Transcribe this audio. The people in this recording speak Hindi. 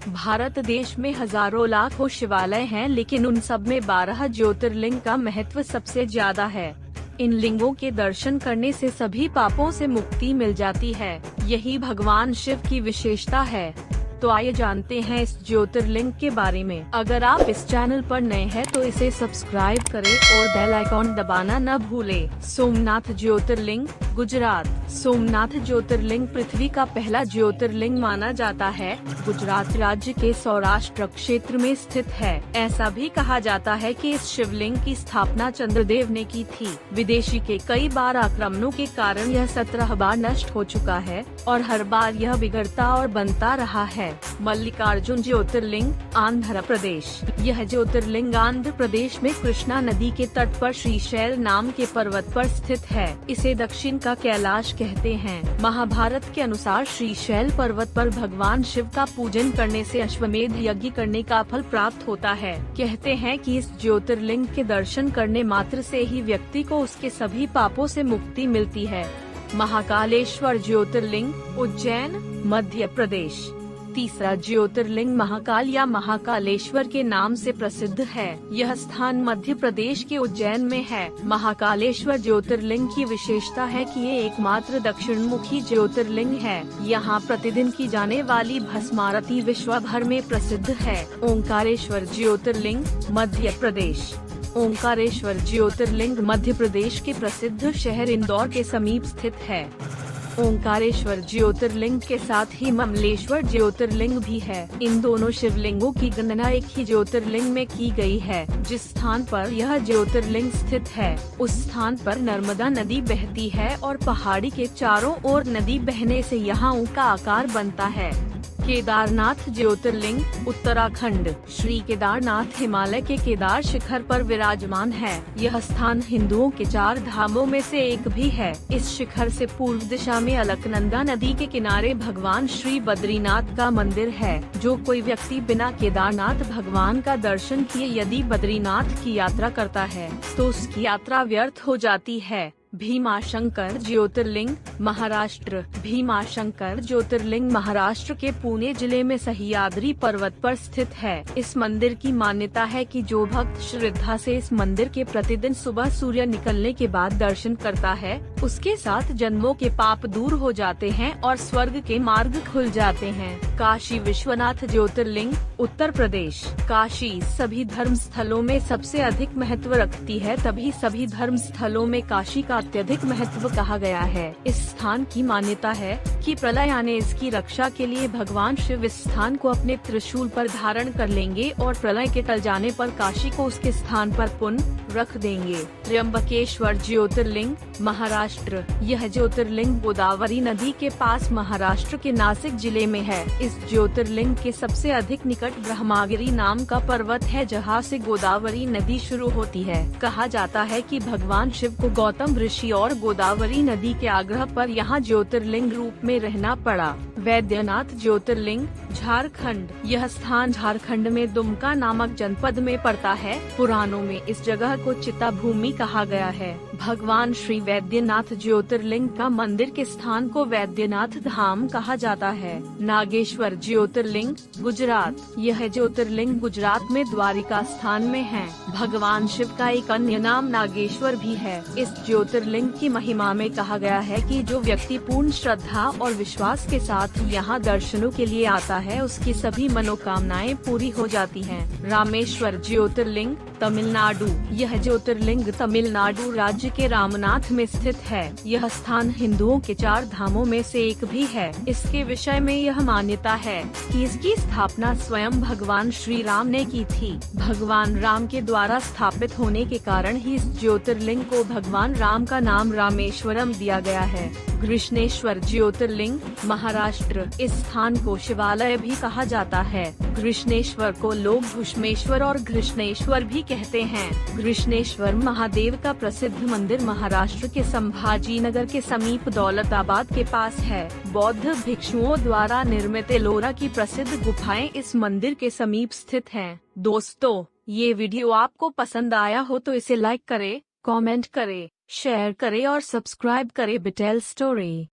भारत देश में हजारों लाखों शिवालय हैं, लेकिन उन सब में 12 ज्योतिर्लिंग का महत्व सबसे ज्यादा है। इन लिंगों के दर्शन करने से सभी पापों से मुक्ति मिल जाती है। यही भगवान शिव की विशेषता है। तो आइए जानते हैं इस ज्योतिर्लिंग के बारे में। अगर आप इस चैनल पर नए हैं तो इसे सब्सक्राइब करें और बेल आइकॉन दबाना न भूलें। सोमनाथ ज्योतिर्लिंग, गुजरात। सोमनाथ ज्योतिर्लिंग पृथ्वी का पहला ज्योतिर्लिंग माना जाता है। गुजरात राज्य के सौराष्ट्र क्षेत्र में स्थित है। ऐसा भी कहा जाता है कि इस शिवलिंग की स्थापना चंद्रदेव ने की थी। विदेशी के कई बार आक्रमणों के कारण यह 17 बार नष्ट हो चुका है और हर बार यह बिगड़ता और बनता रहा है। मल्लिकार्जुन ज्योतिर्लिंग, आंध्र प्रदेश। यह ज्योतिर्लिंग आंध्र प्रदेश में कृष्णा नदी के तट पर श्रीशैल नाम के पर्वत पर स्थित है। इसे दक्षिण का कैलाश कहते हैं। महाभारत के अनुसार श्रीशैल पर्वत पर भगवान शिव का पूजन करने से अश्वमेध यज्ञ करने का फल प्राप्त होता है। कहते हैं कि इस ज्योतिर्लिंग के दर्शन करने मात्र से ही व्यक्ति को उसके सभी पापों से मुक्ति मिलती है। महाकालेश्वर ज्योतिर्लिंग, उज्जैन, मध्य प्रदेश। तीसरा ज्योतिर्लिंग महाकाल या महाकालेश्वर के नाम से प्रसिद्ध है। यह स्थान मध्य प्रदेश के उज्जैन में है। महाकालेश्वर ज्योतिर्लिंग की विशेषता है कि ये एकमात्र दक्षिणमुखी ज्योतिर्लिंग है। यहाँ प्रतिदिन की जाने वाली भस्मारती विश्व भर में प्रसिद्ध है। ओंकारेश्वर ज्योतिर्लिंग, मध्य प्रदेश। ओंकारेश्वर ज्योतिर्लिंग मध्य प्रदेश के प्रसिद्ध शहर इंदौर के समीप स्थित है। ओंकारेश्वर ज्योतिर्लिंग के साथ ही ममलेश्वर ज्योतिर्लिंग भी है। इन दोनों शिवलिंगों की गणना एक ही ज्योतिर्लिंग में की गई है। जिस स्थान पर यह ज्योतिर्लिंग स्थित है, उस स्थान पर नर्मदा नदी बहती है और पहाड़ी के चारों ओर नदी बहने से यहाँ का आकार बनता है। केदारनाथ ज्योतिर्लिंग, उत्तराखंड। श्री केदारनाथ हिमालय के केदार शिखर पर विराजमान है। यह स्थान हिंदुओं के 4 धामों में से एक भी है। इस शिखर से पूर्व दिशा में अलकनंदा नदी के किनारे भगवान श्री बद्रीनाथ का मंदिर है। जो कोई व्यक्ति बिना केदारनाथ भगवान का दर्शन किए यदि बद्रीनाथ की यात्रा करता है तो उसकी यात्रा व्यर्थ हो जाती है। भीमाशंकर ज्योतिर्लिंग, महाराष्ट्र। भीमाशंकर ज्योतिर्लिंग महाराष्ट्र के पुणे जिले में सह्याद्री पर्वत पर स्थित है। इस मंदिर की मान्यता है कि जो भक्त श्रद्धा से इस मंदिर के प्रतिदिन सुबह सूर्य निकलने के बाद दर्शन करता है, उसके 7 जन्मों के पाप दूर हो जाते हैं और स्वर्ग के मार्ग खुल जाते हैं। काशी विश्वनाथ ज्योतिर्लिंग, उत्तर प्रदेश। काशी सभी धर्म स्थलों में सबसे अधिक महत्व रखती है, तभी सभी धर्म स्थलों में काशी का अत्यधिक महत्व कहा गया है। इस स्थान की मान्यता है कि प्रलय आने इसकी रक्षा के लिए भगवान शिव इस स्थान को अपने त्रिशूल पर धारण कर लेंगे और प्रलय के टल जाने पर काशी को उसके स्थान पर पुनः रख देंगे। त्र्यंबकेश्वर ज्योतिर्लिंग, महाराष्ट्र। यह ज्योतिर्लिंग गोदावरी नदी के पास महाराष्ट्र के नासिक जिले में है। इस ज्योतिर्लिंग के सबसे अधिक निकट ब्रह्मगिरी नाम का पर्वत है, जहाँ से गोदावरी नदी शुरू होती है। कहा जाता है कि भगवान शिव को गौतम ऋषि और गोदावरी नदी के आग्रह पर यहाँ ज्योतिर्लिंग रूप में रहना पड़ा। वैद्यनाथ ज्योतिर्लिंग, झारखंड। यह स्थान झारखंड में दुमका नामक जनपद में पड़ता है। पुराणों में इस जगह को चिता भूमि कहा गया है। भगवान श्री वैद्यनाथ ज्योतिर्लिंग का मंदिर के स्थान को वैद्यनाथ धाम कहा जाता है। नागेश्वर ज्योतिर्लिंग, गुजरात। यह ज्योतिर्लिंग गुजरात में द्वारिका स्थान में है। भगवान शिव का एक अन्य नाम नागेश्वर भी है। इस ज्योतिर्लिंग की महिमा में कहा गया है कि जो व्यक्ति पूर्ण श्रद्धा और विश्वास के साथ यहाँ दर्शनों के लिए आता है, उसकी सभी मनोकामनाएं पूरी हो जाती हैं। रामेश्वर ज्योतिर्लिंग, तमिलनाडु। यह ज्योतिर्लिंग तमिलनाडु राज्य के रामनाथ में स्थित है। यह स्थान हिंदुओं के 4 धामों में से एक भी है। इसके विषय में यह मान्यता है कि इसकी स्थापना स्वयं भगवान श्री राम ने की थी। भगवान राम के द्वारा स्थापित होने के कारण ही इस ज्योतिर्लिंग को भगवान राम का नाम रामेश्वरम दिया गया है। कृष्णेश्वर ज्योतिर्लिंग, महाराष्ट्र। इस स्थान को शिवालय भी कहा जाता है। कृष्णेश्वर को लोग घुष्मेश्वर और कृष्णेश्वर भी कहते हैं। कृष्णेश्वर महादेव का प्रसिद्ध मंदिर महाराष्ट्र के संभाजी नगर के समीप दौलताबाद के पास है। बौद्ध भिक्षुओं द्वारा निर्मित एलोरा की प्रसिद्ध गुफाएं इस मंदिर के समीप स्थित हैं। दोस्तों, ये वीडियो आपको पसंद आया हो तो इसे लाइक करें, कमेंट करें, शेयर करें और सब्सक्राइब करें बिटेल स्टोरी।